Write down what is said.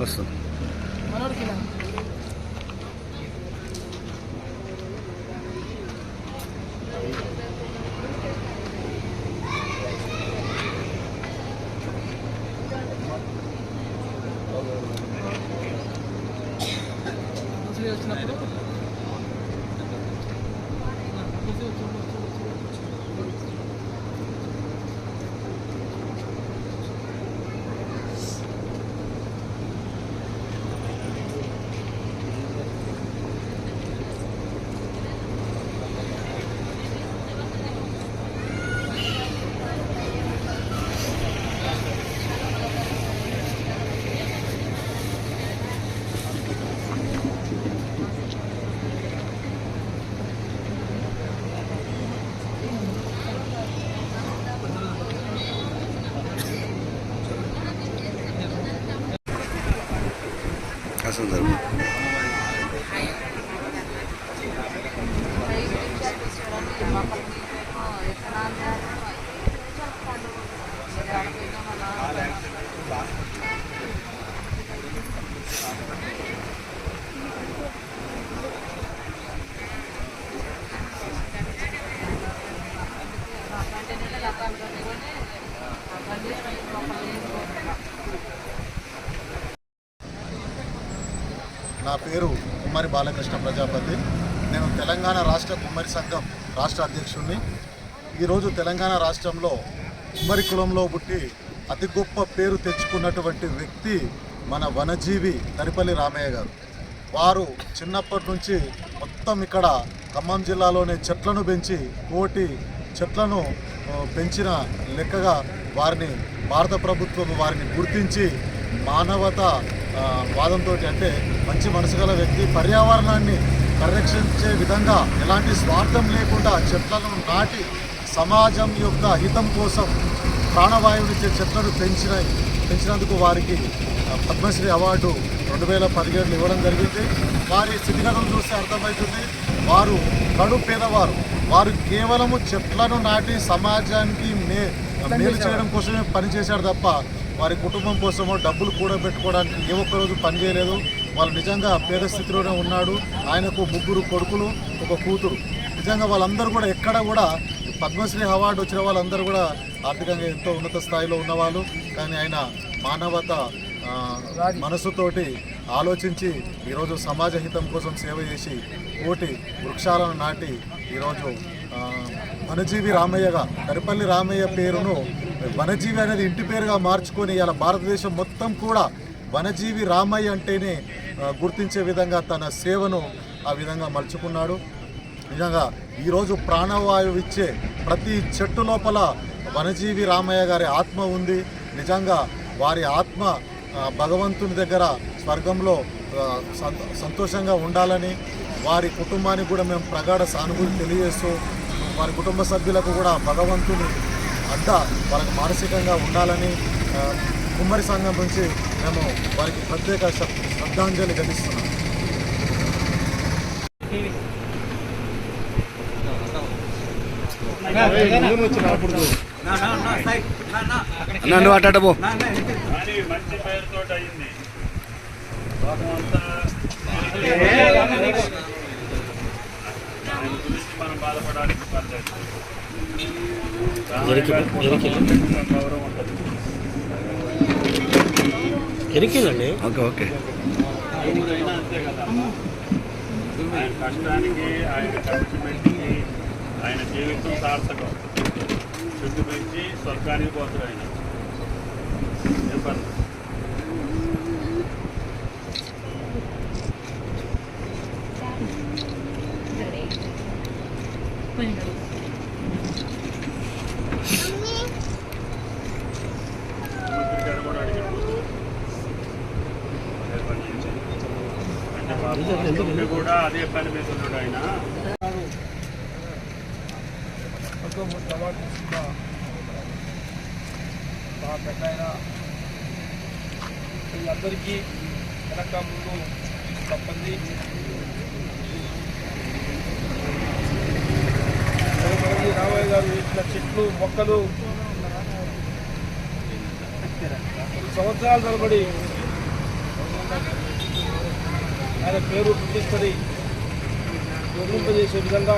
వస్తుంది సందర్భం నా పేరు కుమ్మరి బాలకృష్ణ ప్రజాపతి. నేను తెలంగాణ రాష్ట్ర కుమ్మరి సంఘం రాష్ట్ర అధ్యక్షుడిని. ఈరోజు తెలంగాణ రాష్ట్రంలో కుమ్మరి కులంలో పుట్టి అతి గొప్ప పేరు తెచ్చుకున్నటువంటి వ్యక్తి మన వనజీవి తరిపల్లి రామయ్య గారు. వారు చిన్నప్పటి నుంచి మొత్తం ఇక్కడ ఖమ్మం జిల్లాలోనే చెట్లను పెంచి కోటి చెట్లను పెంచిన లెక్కగా వారిని భారత ప్రభుత్వం వారిని గుర్తించి మానవతా వాదంతో అంటే మంచి మనసు గల వ్యక్తి, పర్యావరణాన్ని పరిరక్షించే విధంగా ఎలాంటి స్వార్థం లేకుండా చెట్లను నాటి సమాజం యొక్క హితం కోసం ప్రాణవాయువునిచ్చే చెట్లను పెంచినందుకు వారికి పద్మశ్రీ అవార్డు 2017 ఇవ్వడం జరిగింది. వారి స్థితిగతులు చూస్తే అర్థమవుతుంది, వారు కడు పేదవారు. వారు కేవలము చెట్లను నాటి సమాజానికి మేలు చేయడం కోసమే పనిచేశారు తప్ప వారి కుటుంబం కోసమో డబ్బులు కూడబెట్టుకోవడానికి ఏ ఒక్కరోజు పనిచేయలేదు. వాళ్ళు నిజంగా పేద స్థితిలోనే ఉన్నాడు. ఆయనకు 3 కొడుకులు, 1 కూతురు. నిజంగా వాళ్ళందరూ కూడా ఎక్కడ కూడా పద్మశ్రీ అవార్డు వచ్చిన వాళ్ళందరూ కూడా ఆర్థికంగా ఎంతో ఉన్నత స్థాయిలో ఉన్నవాళ్ళు. కానీ ఆయన మానవత మనసుతోటి ఆలోచించి ఈరోజు సమాజ హితం కోసం సేవ చేసి కోటి వృక్షాలను నాటి ఈరోజు వనజీవి రామయ్యగా తరిపల్లి రామయ్య పేరును వనజీవి అనేది ఇంటి పేరుగా మార్చుకొని ఇలా భారతదేశం మొత్తం కూడా వనజీవి రామయ్య అంటేనే గుర్తించే విధంగా తన సేవను ఆ విధంగా మలుచుకున్నాడు. నిజంగా ఈరోజు ప్రాణవాయువు ఇచ్చే ప్రతి చెట్టు లోపల వనజీవి రామయ్య గారి ఆత్మ ఉంది. నిజంగా వారి ఆత్మ భగవంతుని దగ్గర స్వర్గంలో సంతోషంగా ఉండాలని వారి కుటుంబానికి కూడా మేము ప్రగాఢ సానుభూతి తెలియజేస్తూ వారి కుటుంబ సభ్యులకు కూడా భగవంతుని అంతా వాళ్ళకి మానసికంగా ఉండాలని కుమ్మరి సంఘం నుంచి మేము వారికి ప్రత్యేక శ్రద్ధాంజలి ఘటిస్తున్నాం. నన్ను అట్టబో మంచి పేరుతో అయింది. మనం బాధపడడానికి గౌరవం ఉంటుంది. ఓకే అయినా అంతే కదా, ఆయన కష్టానికి ఆయన కమిట్మెంట్కి ఆయన జీవితం సార్థకం. చుట్టూ పెంచి స్వర్గానికి పోతాడు ఆయన. చెప్పండి. అంటే కూడా అదే పని మీద ఉన్నాడు ఆయన. మా పెద్ద ఆయన వీళ్ళందరికీ వెనక ముందు తప్పంది. రామయ్య గారు వేసిన చెట్లు మొక్కలు సంవత్సరాల తరబడి ఆయన పేరు ప్రతిష్టని గౌరవింపజేసే విధంగా